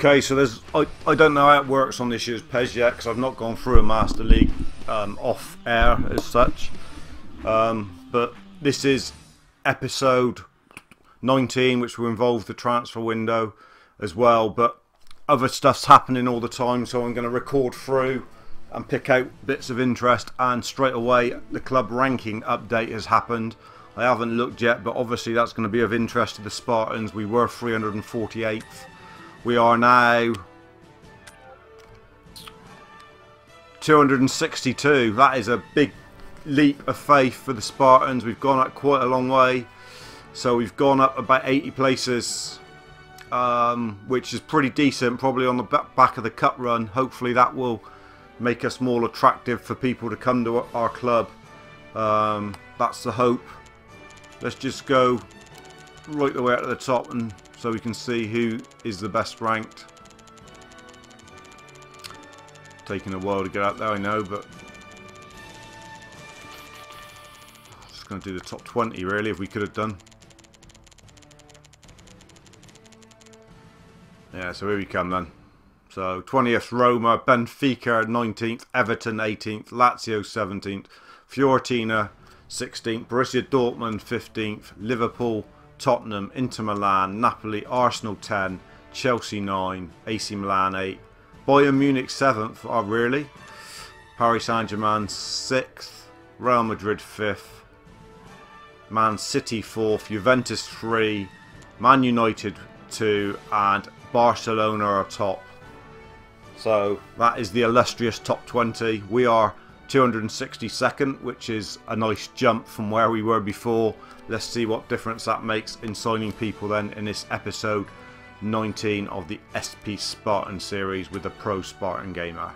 Okay, so I don't know how it works on this year's PES yet because I've not gone through a Master League off air as such. But this is episode 19, which will involve the transfer window as well. But other stuff's happening all the time, so I'm going to record through and pick out bits of interest. And straight away, the club ranking update has happened. I haven't looked yet, but obviously that's going to be of interest to the Spartans. We were 348th. We are now 262. That is a big leap of faith for the Spartans. We've gone up quite a long way. So we've gone up about 80 places, which is pretty decent, probably on the back of the cup run. Hopefully that will make us more attractive for people to come to our club. That's the hope. Let's just go right the way up to the top, and so we can see who is the best ranked. Taking a while to get out there, I know, but just going to do the top 20 really, if we could have done. Yeah, so here we come then. So 20th Roma, Benfica 19th, Everton 18th, Lazio 17th, Fiorentina 16th, Borussia Dortmund 15th, Liverpool, Tottenham, Inter Milan, Napoli, Arsenal 10, Chelsea 9, AC Milan 8, Bayern Munich 7th, oh really? Paris Saint-Germain 6th, Real Madrid 5th, Man City 4th, Juventus 3, Man United 2, and Barcelona are top. So that is the illustrious top 20. We are 262nd, which is a nice jump from where we were before. Let's see what difference that makes in signing people then in this episode 19 of the SP Spartan series with the TheProSpartanGamer.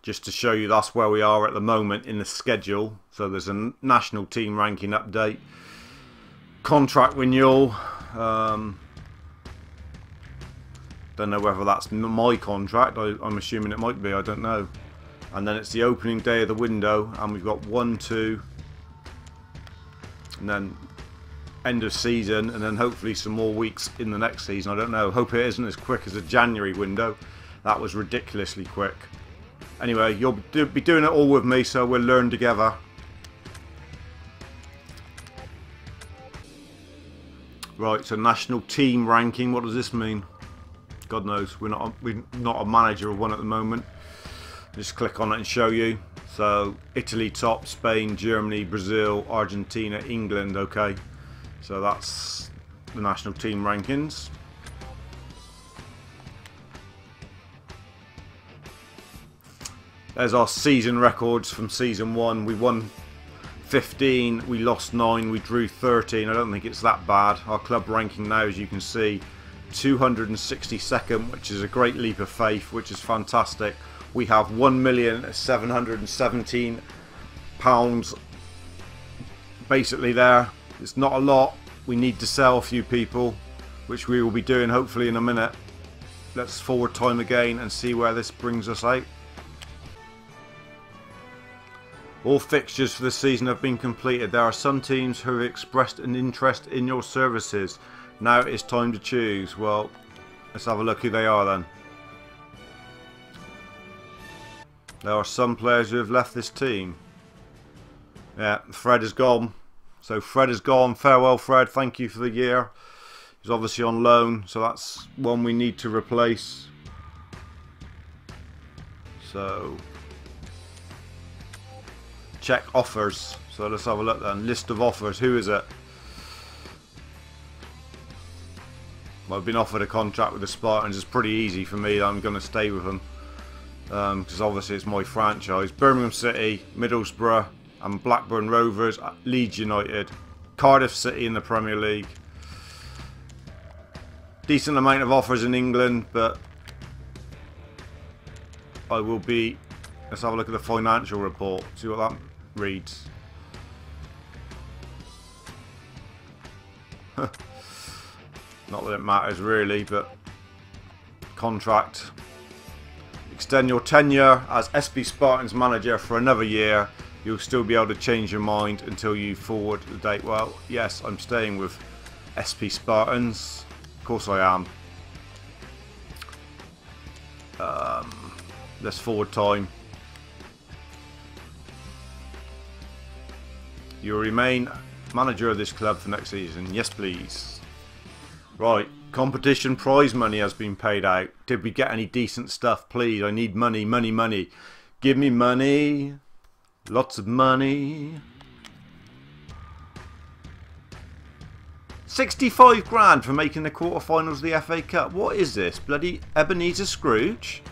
Just to show you, that's where we are at the moment in the schedule. So there's a national team ranking update, contract renewal. Don't know whether that's my contract. I'm assuming it might be. I don't know. And then it's the opening day of the window, and we've got 1, 2, and then end of season, and then hopefully some more weeks in the next season. I don't know. Hope it isn't as quick as a January window. That was ridiculously quick. Anyway, you'll be doing it all with me, so we'll learn together. Right, so national team ranking. What does this mean? God knows. We're not a manager of one at the moment. Just click on it and show you. So Italy top, Spain, Germany, Brazil, Argentina, England. Okay, so that's the national team rankings. There's our season records from season 1. We won 15, we lost 9, we drew 13. I don't think it's that bad. Our club ranking now, as you can see, 262nd, which is a great leap of faith, which is fantastic. We have £1,717 basically there. It's not a lot. We need to sell a few people, which we will be doing hopefully in a minute. Let's forward time again and see where this brings us out. All fixtures for the season have been completed. There are some teams who have expressed an interest in your services. Now it's time to choose. Well, let's have a look who they are then. There are some players who have left this team. Yeah, Fred is gone. So Fred is gone. Farewell, Fred. Thank you for the year. He's obviously on loan, so that's one we need to replace. So check offers. So let's have a look then. List of offers. Who is it? Well, I've been offered a contract with the Spartans. It's pretty easy for me. I'm going to stay with them. Because obviously it's my franchise. Birmingham City, Middlesbrough, and Blackburn Rovers, Leeds United, Cardiff City in the Premier League. Decent amount of offers in England, but I will be. Let's have a look at the financial report. See what that reads. Not that it matters really, but contract. Extend your tenure as SP Spartans manager for another year. You'll still be able to change your mind until you forward the date. Well, yes, I'm staying with SP Spartans. Of course I am. Let's forward time. You will remain manager of this club for next season. Yes, please. Right. Competition prize money has been paid out. Did we get any decent stuff? Please. I need money, money, money. Give me money. Lots of money. 65 grand for making the quarterfinals of the FA Cup. What is this? Bloody Ebenezer Scrooge?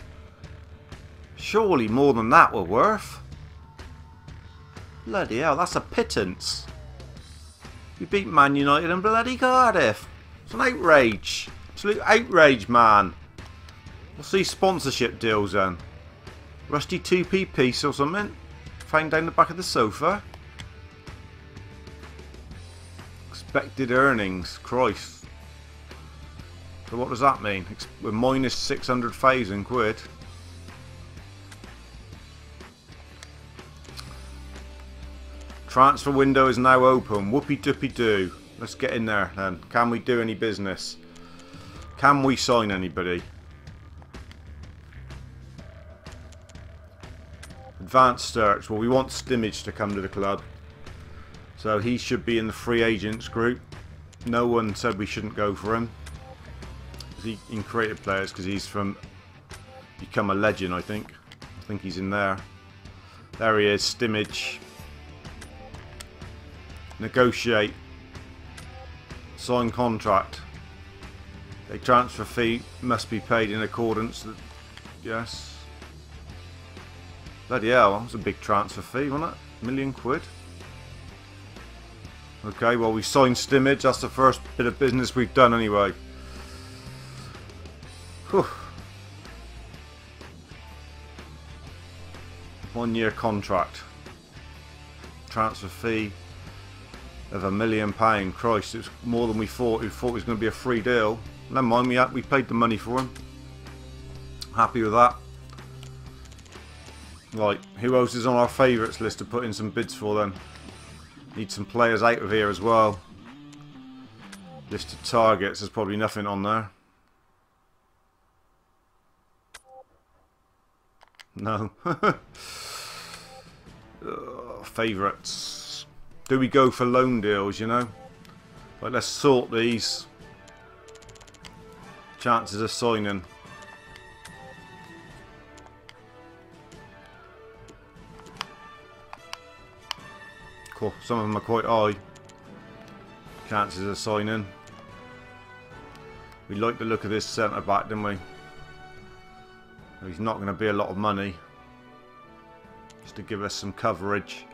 Surely more than that were worth. Bloody hell, that's a pittance. We beat Man United and bloody Cardiff. It's an outrage. Absolute outrage, man. What's these sponsorship deals then? Rusty 2p piece or something? Found down the back of the sofa. Expected earnings. Christ. So what does that mean? We're minus 600,000 quid. Transfer window is now open. Whoopie doopie doo. Let's get in there then. Can we do any business? Can we sign anybody? Advanced search. Well, we want Stimage to come to the club. So he should be in the free agents group. No one said we shouldn't go for him. In creative players, because he's from Become a Legend, I think. I think he's in there. There he is, Stimage. Negotiate. Sign contract. A transfer fee must be paid in accordance with... Yes. Bloody hell, that was a big transfer fee, wasn't it? £1 million quid. Okay, well we signed Stimage. That's the first bit of business we've done anyway. Whew. 1 year contract. Transfer fee of £1 million. Christ, it's more than we thought. We thought it was going to be a free deal. Never mind, we paid the money for him. Happy with that. Right, who else is on our favourites list to put in some bids for then? Need some players out of here as well. List of targets, there's probably nothing on there. No. Favourites. Do we go for loan deals, you know? Right, let's sort these. Chances of signing. Cool. Some of them are quite high. Chances of signing. We like the look of this centre back, didn't we? He's not going to be a lot of money. Just to give us some coverage.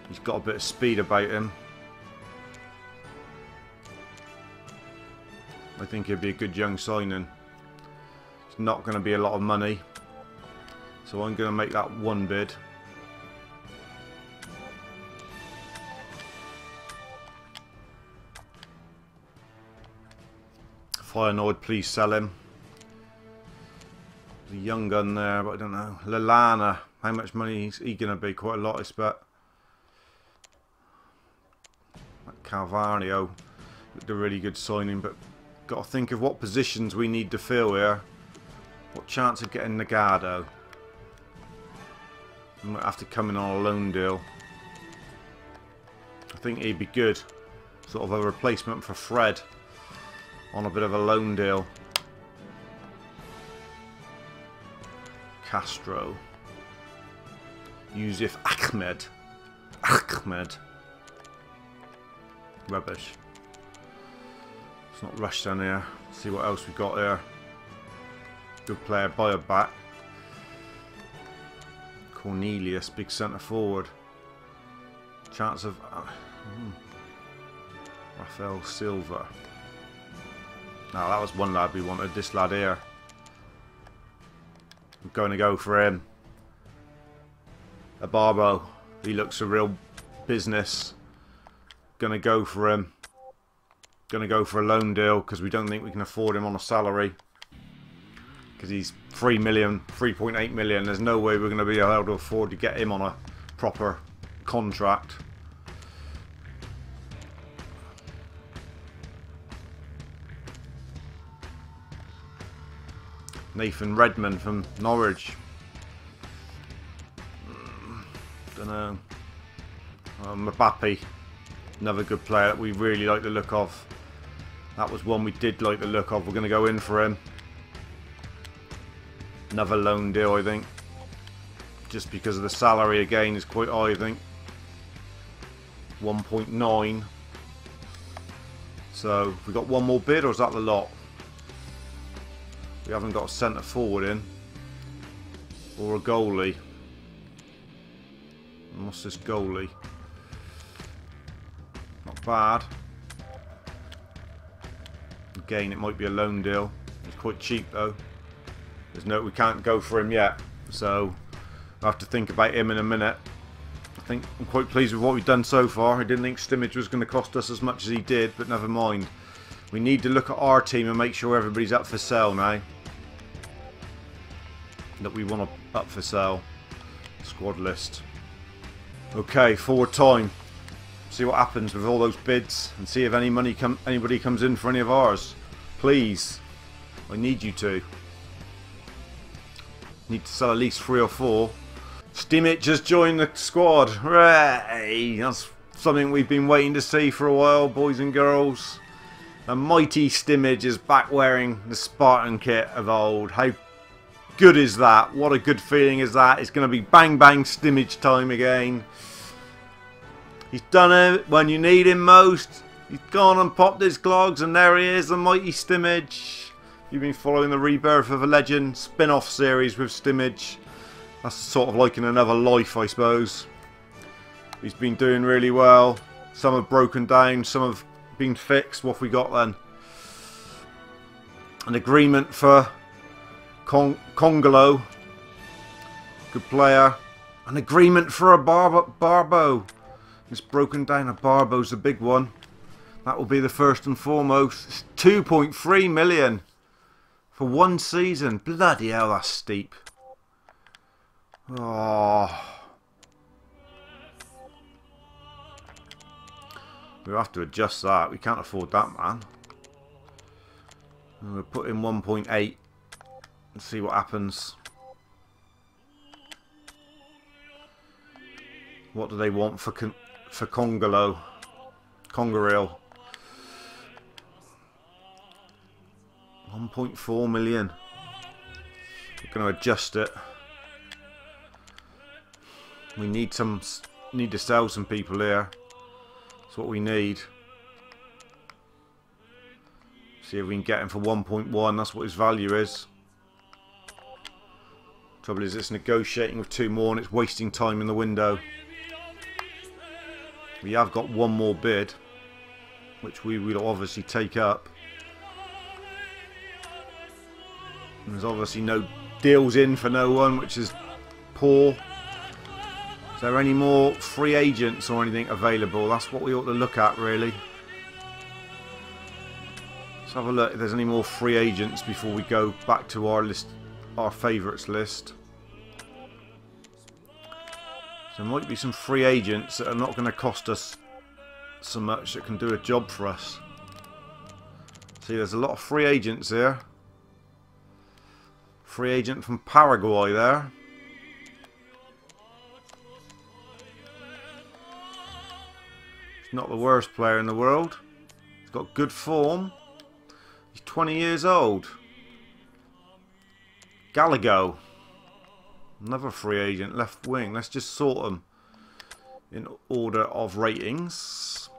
He's got a bit of speed about him. I think he'd be a good young signing. It's not going to be a lot of money. So I'm going to make that one bid. Feyenoord, please sell him. The young gun there, but I don't know. Lallana, how much money is he going to be? Quite a lot, I expect. Calvario looked a really good signing, but got to think of what positions we need to fill here. What chance of getting Nagado? We might have to come in on a loan deal. I think he'd be good. Sort of a replacement for Fred. On a bit of a loan deal. Castro. Yusuf Ahmed. Rubbish. Let's not rush down here. See what else we've got here. Good player, buy her back. Cornelius, big centre forward. Chance of... Rafael Silva. Now that was one lad we wanted. This lad here. I'm going to go for him. Abarbo. He looks a real business. Gonna go for him. Gonna go for a loan deal because we don't think we can afford him on a salary. Because he's 3 million, 3.8 million. There's no way we're going to be able to afford to get him on a proper contract. Nathan Redmond from Norwich. Don't know. Mbappe, another good player that we really like the look of. That was one we did like the look of. We're going to go in for him. Another loan deal, I think. Just because of the salary again is quite high, I think. 1.9. So, we got one more bid, or is that the lot? We haven't got a centre forward in. Or a goalie. And what's this goalie? Not bad. Again, it might be a loan deal. He's quite cheap though. We can't go for him yet. So, I'll have to think about him in a minute. I think I'm quite pleased with what we've done so far. I didn't think Stimage was going to cost us as much as he did, but never mind. We need to look at our team and make sure everybody's up for sale now. That we want to up for sale. Squad list. Okay, forward time. See what happens with all those bids and see if anybody comes in for any of ours. Please. I need you to. Need to sell at least 3 or 4. Stimage has joined the squad. Hooray! That's something we've been waiting to see for a while, boys and girls. The mighty Stimage is back wearing the Spartan kit of old. How good is that? What a good feeling is that? It's going to be bang bang Stimage time again. He's done it when you need him most. He's gone and popped his clogs, and there he is, the mighty Stimage. You've been following the Rebirth of a Legend spin-off series with Stimage. That's sort of like in another life, I suppose. He's been doing really well. Some have broken down, some have been fixed. What have we got then? An agreement for Congolo. Good player. An agreement for a Barbo. It's broken down. A Barbo's the big one. That will be the first and foremost. It's 2.3 million for 1 season. Bloody hell, that's steep. Oh. We'll have to adjust that. We can't afford that, man. We'll put in 1.8 and see what happens. What do they want for Congolo? Congaril. 1.4 million. We're going to adjust it. We need to sell some people here. That's what we need. See if we can get him for 1.1. That's what his value is. Trouble is, it's negotiating with 2 more and it's wasting time in the window. We have got 1 more bid, which we will obviously take up. And there's obviously no deals in for no one, which is poor. Is there any more free agents or anything available? That's what we ought to look at, really. Let's have a look if there's any more free agents before we go back to our list, our favourites list. So there might be some free agents that are not going to cost us so much that can do a job for us. See, there's a lot of free agents here. Free agent from Paraguay there. He's not the worst player in the world. He's got good form. He's 20 years old. Gallego. Another free agent, left wing. Let's just sort them in order of ratings.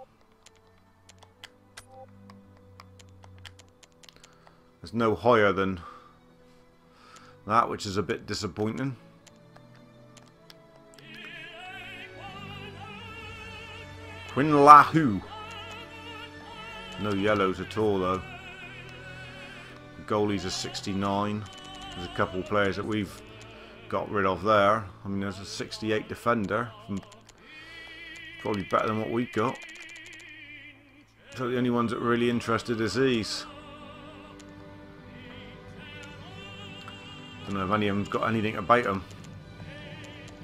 There's no higher than that, which is a bit disappointing. Quinlahu. No yellows at all though. Goalies are 69. There's a couple of players that we've got rid of there. I mean, there's a 68 defender. Probably better than what we've got. So the only ones that are really interested is these. Don't know if any of them's got anything about them.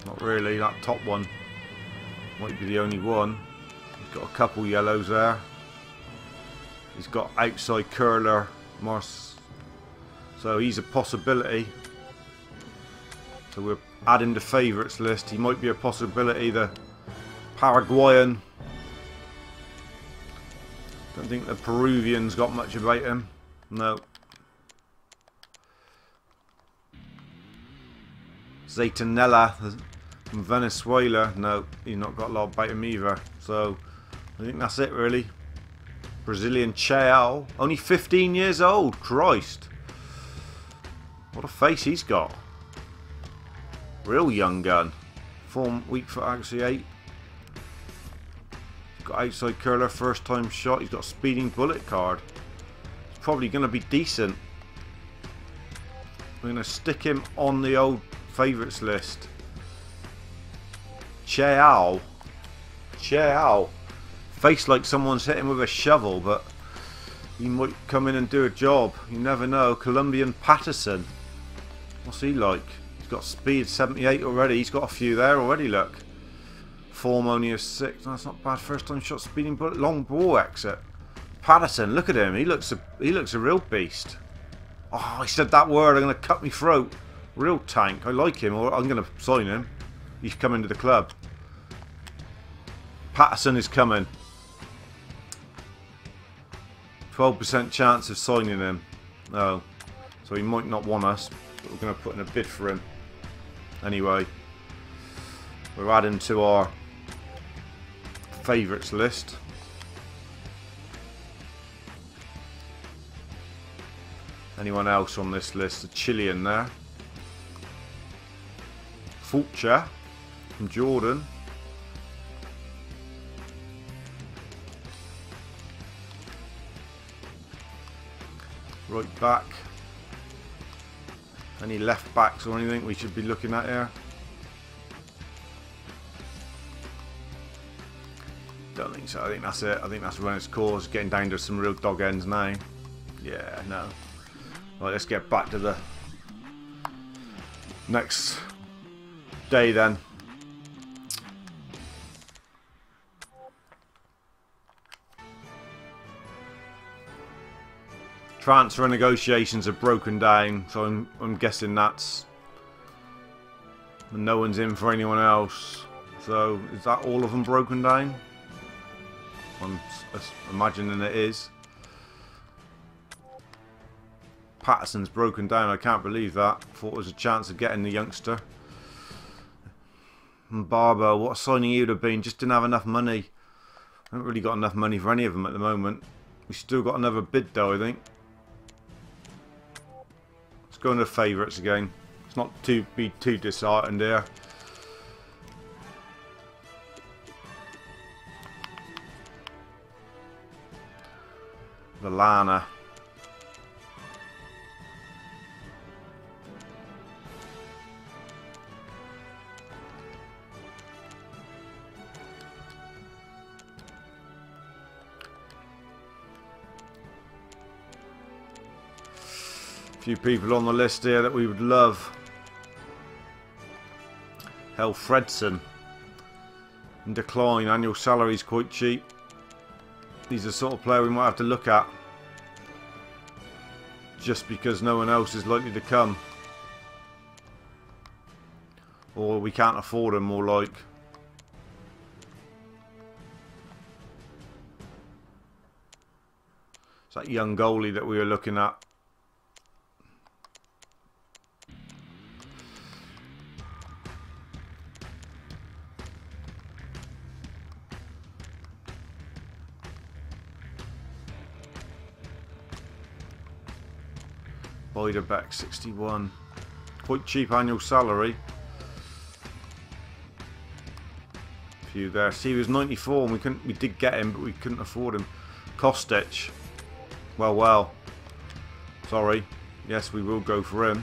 Not really. That top one might be the only one. He's got a couple yellows there. He's got outside curler So he's a possibility. So we're adding the favourites list. He might be a possibility. The Paraguayan. Don't think the Peruvian's got much about him. No. Zaitanella from Venezuela. No, he's not got a lot about him either. So I think that's it really. Brazilian Chao. Only 15 years old. Christ. What a face he's got. Real young gun. Form weak foot accuracy 8. He's got outside curler, first time shot. He's got a speeding bullet card. He's probably going to be decent. We're going to stick him on the old favourites list. Chao. Chao. Face like someone's hit him with a shovel, but he might come in and do a job. You never know. Colombian Patterson. What's he like? He's got speed 78 already. He's got a few there already, look. Form only a 6. No, that's not bad. First time shot, speeding bullet, long ball exit. Patterson, look at him. He looks a real beast. Oh, I said that word. I'm going to cut my throat. Real tank. I like him. Or I'm going to sign him. He's coming to the club. Patterson is coming. 12% chance of signing him. Oh, so he might not want us. But we're going to put in a bid for him. Anyway, we're adding to our favourites list. Anyone else on this list? A Chilean there. Fulcher from Jordan. Right back. Any left backs or anything we should be looking at here? Don't think so. I think that's it. I think that's run its course. Getting down to some real dog ends now. Yeah, no. Right, let's get back to the next day then. Transfer negotiations are broken down, so I'm guessing that's no one's in for anyone else. So is that all of them broken down? I'm imagining it is. Patterson's broken down. I can't believe that. Thought there was a chance of getting the youngster. And Barber, what a signing he would have been. Just didn't have enough money. I haven't really got enough money for any of them at the moment. We still got another bid though, I think. Let's go into favourites again. It's not to be too disheartened here. Valana. A few people on the list here that we would love. Fredson. In decline, annual salary is quite cheap. He's the sort of player we might have to look at. Just because no one else is likely to come. Or we can't afford him, more like. It's that young goalie that we were looking at. Biderbeck 61. Quite cheap annual salary. A few there. See, he was 94 and we did get him, but we couldn't afford him. Kostic. Well. Sorry. Yes, we will go for him.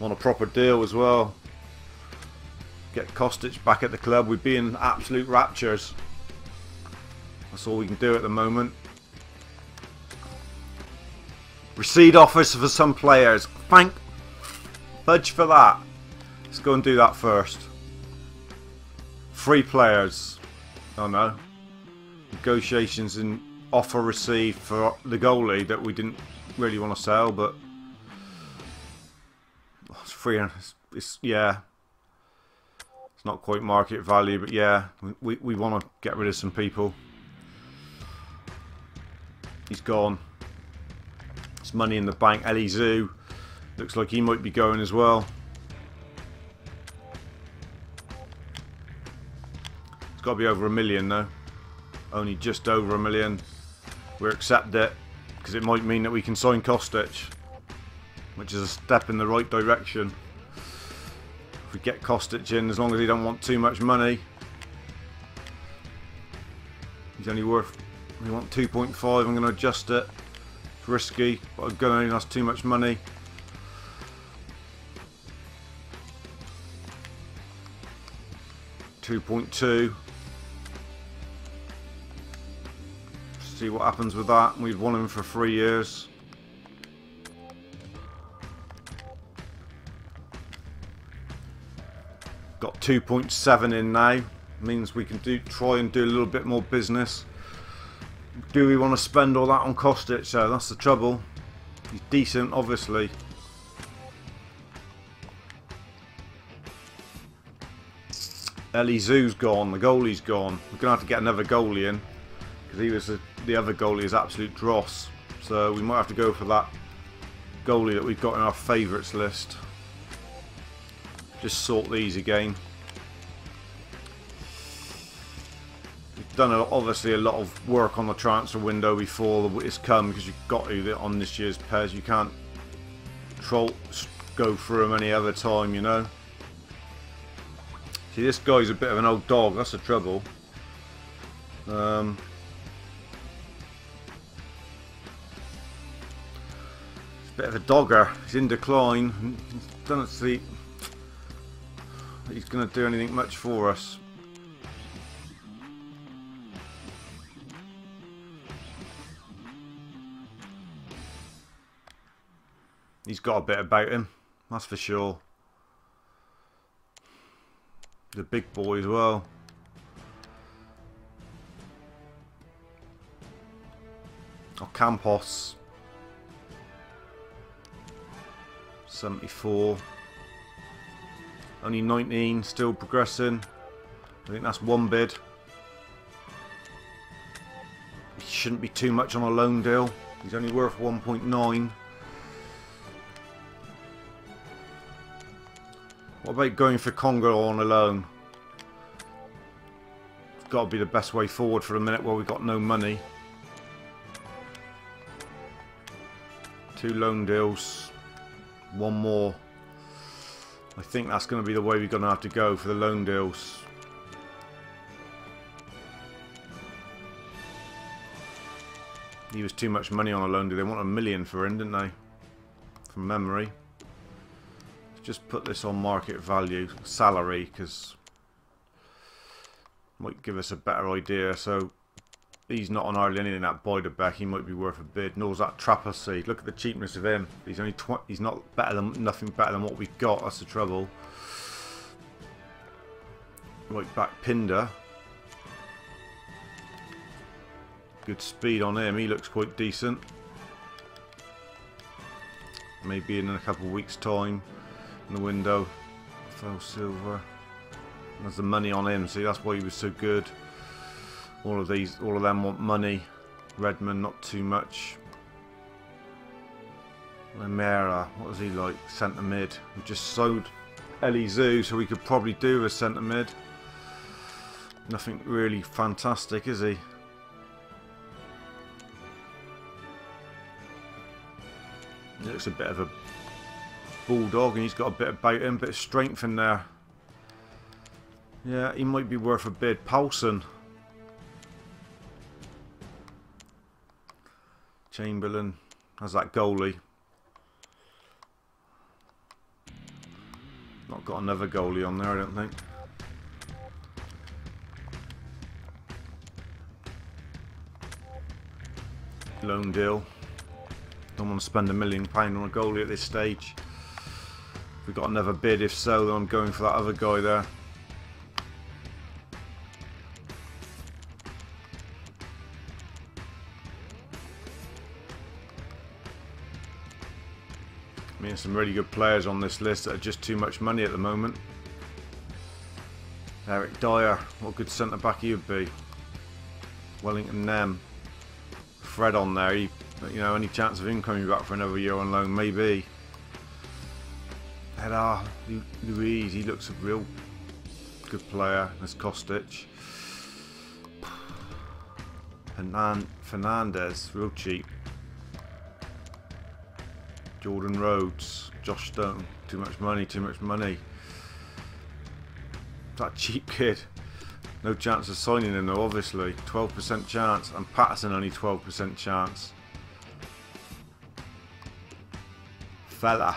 On a proper deal as well. Get Kostic back at the club. We'd be in absolute raptures. That's all we can do at the moment. Received offers for some players. Thank fudge for that. Let's go and do that first. 3 players. Oh no. Negotiations in offer received for the goalie that we didn't really want to sell, but it's free. Yeah, it's not quite market value, but yeah, we want to get rid of some people. He's gone. It's money in the bank. Ellie Zoo looks like he might be going as well. It's got to be over 1 million though. Only just over 1 million. We'll accept it because it might mean that we can sign Kostic, which is a step in the right direction. If we get Kostic in, as long as he don't want too much money. He's only worth, we want 2.5. I'm going to adjust it. It's risky, but I'm going to, that's too much money. $2.2. See what happens with that. We've won him for 3 years. Got 2.7 in now. Means we can try and do a little bit more business. Do we want to spend all that on Kostic? So that's the trouble. He's decent, obviously. Ellie Zoo's gone. The goalie's gone. We're gonna have to get another goalie in because he was the other goalie is absolute dross. So we might have to go for that goalie that we've got in our favourites list. Just sort these again. We've done obviously a lot of work on the transfer window before it's come, because you've got to on this year's PES. You can't go through them any other time, you know. See, this guy's a bit of an old dog. That's the trouble. He's a bit of a dogger. He's in decline. Doesn't see he's going to do anything much for us. He's got a bit about him, that's for sure. The big boy as well. Oh, Campos. 74. Only 19, still progressing. I think that's one bid. He shouldn't be too much on a loan deal. He's only worth 1.9. What about going for Congo on a loan? It's got to be the best way forward for a minute while we've got no money. 2 loan deals. 1 more. I think that's going to be the way we're going to have to go for the loan deals. He was too much money on a loan deal. They want 1 million for him, didn't they? From memory. Just put this on market value, salary, because might give us a better idea. So he's not on hardly anything that Beiderbecke. He might be worth a bid. Nor is that Trapper Seed. Look at the cheapness of him. He's only he's not better than nothing better than what we've got. That's the trouble. Right back Pinder. Good speed on him. He looks quite decent. Maybe in a couple of weeks' time. In the window. Fell Silver. There's the money on him. See, that's why he was so good. All of them want money. Redmond, not too much. Lemera, what was he like? Centre mid. We just sold Ellie Zoo, so we could probably do a centre mid. Nothing really fantastic, is he? He looks a bit of a bulldog, and he's got a bit about him, bit of strength in there. Yeah, he might be worth a bid. Paulson. Chamberlain. How's that goalie? Not got another goalie on there, I don't think. Loan deal. Don't want to spend £1 million on a goalie at this stage. If we've got another bid, if so, then I'm going for that other guy there. getting some really good players on this list that are just too much money at the moment. Eric Dyer, what a good centre back he would be. Wellington Nem. Fred on there, you know, any chance of him coming back for another year on loan? Maybe. Hedar, Louise, he looks a real good player. There's Kostic. Fernandez, real cheap. Jordan Rhodes, Josh Stone, too much money, too much money. That cheap kid. No chance of signing him though, obviously. 12% chance. And Patterson only 12% chance. Fella.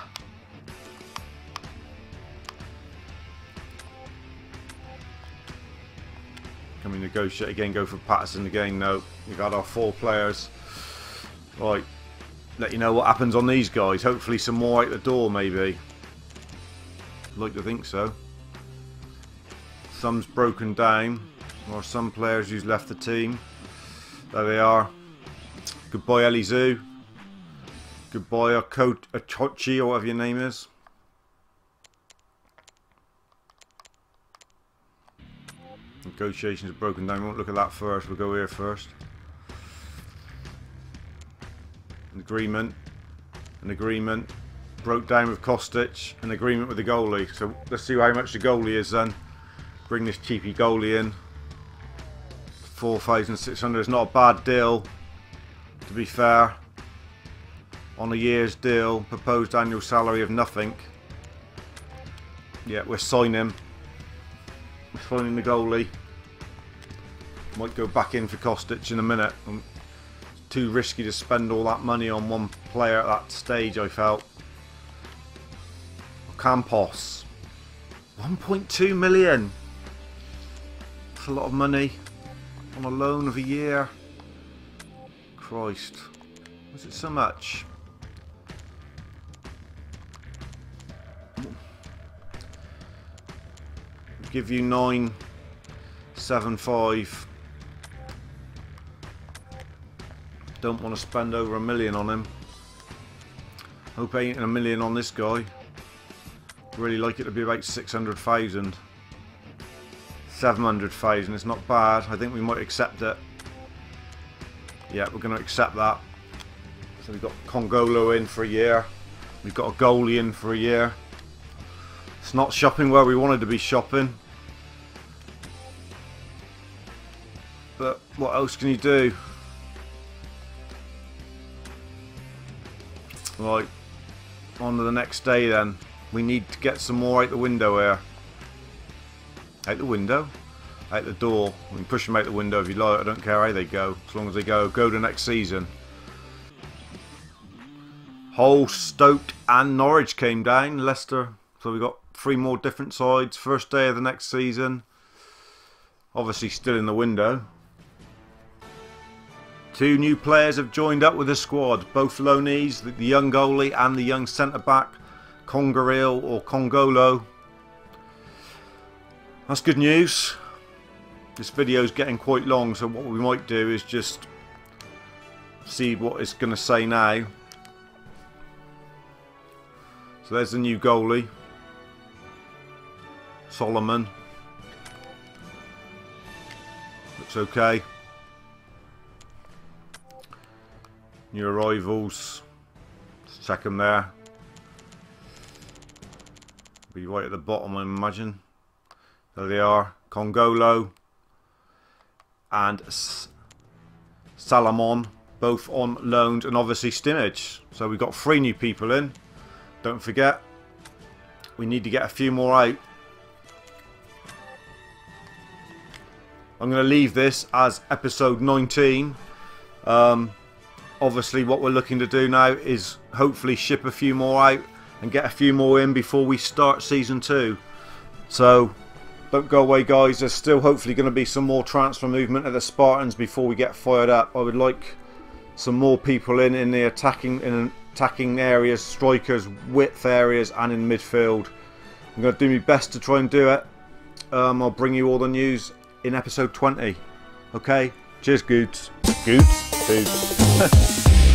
Can we negotiate again? Go for Patterson again? No. We've got our 4 players. Right. Let you know what happens on these guys. Hopefully some more out the door maybe. I'd like to think so. Some's broken down, or some players who's left the team. There they are. Goodbye Elizu. Goodbye Achochi, or whatever your name is. Negotiations are broken down. We won't look at that first. We'll go here first. An agreement. An agreement. Broke down with Kostic. An agreement with the goalie. So let's see how much the goalie is then. Bring this cheapy goalie in. 4,600 is not a bad deal, to be fair. On a year's deal, proposed annual salary of nothing. Yeah, we're signing. We're signing the goalie. Might go back in for Kostic in a minute. It's too risky to spend all that money on one player at that stage, I felt. Campos. 1.2 million. A lot of money on a loan of a year. Christ, was it so much? I'll give you 975. Don't want to spend over $1 million on him. Hope ain't $1 million on this guy. Really like it to be about 600,000. 700,000, it's not bad. I think we might accept it. Yeah, we're going to accept that. So we've got Congolo in for a year. We've got a goalie in for a year. It's not shopping where we wanted to be shopping. But what else can you do? Right, on to the next day then. We need to get some more out the window here. Out the window? Out the door. We can push them out the window if you like. I don't care how they go. As long as they go to next season. Hull, Stoke and Norwich came down. Leicester. So we got 3 more different sides. First day of the next season. Obviously still in the window. 2 new players have joined up with the squad. Both loanees. The young goalie and the young centre-back. Congaril or Congolo. That's good news. This video is getting quite long, so what we might do is just see what it's going to say now. So there's the new goalie. Solomon. Looks okay. New arrivals. Let's check them there. Be right at the bottom, I imagine. There they are. Congolo and Salamon, both on loans, and obviously Stimage. So we've got 3 new people in. Don't forget, we need to get a few more out. I'm going to leave this as episode 19. Obviously what we're looking to do now is hopefully ship a few more out and get a few more in before we start season 2. So don't go away, guys. There's still hopefully going to be some more transfer movement at the Spartans before we get fired up. I would like some more people in the attacking areas, strikers, width areas, and in midfield. I'm going to do my best to try and do it. I'll bring you all the news in episode 20. Okay, cheers, Goods. Goods? Foods.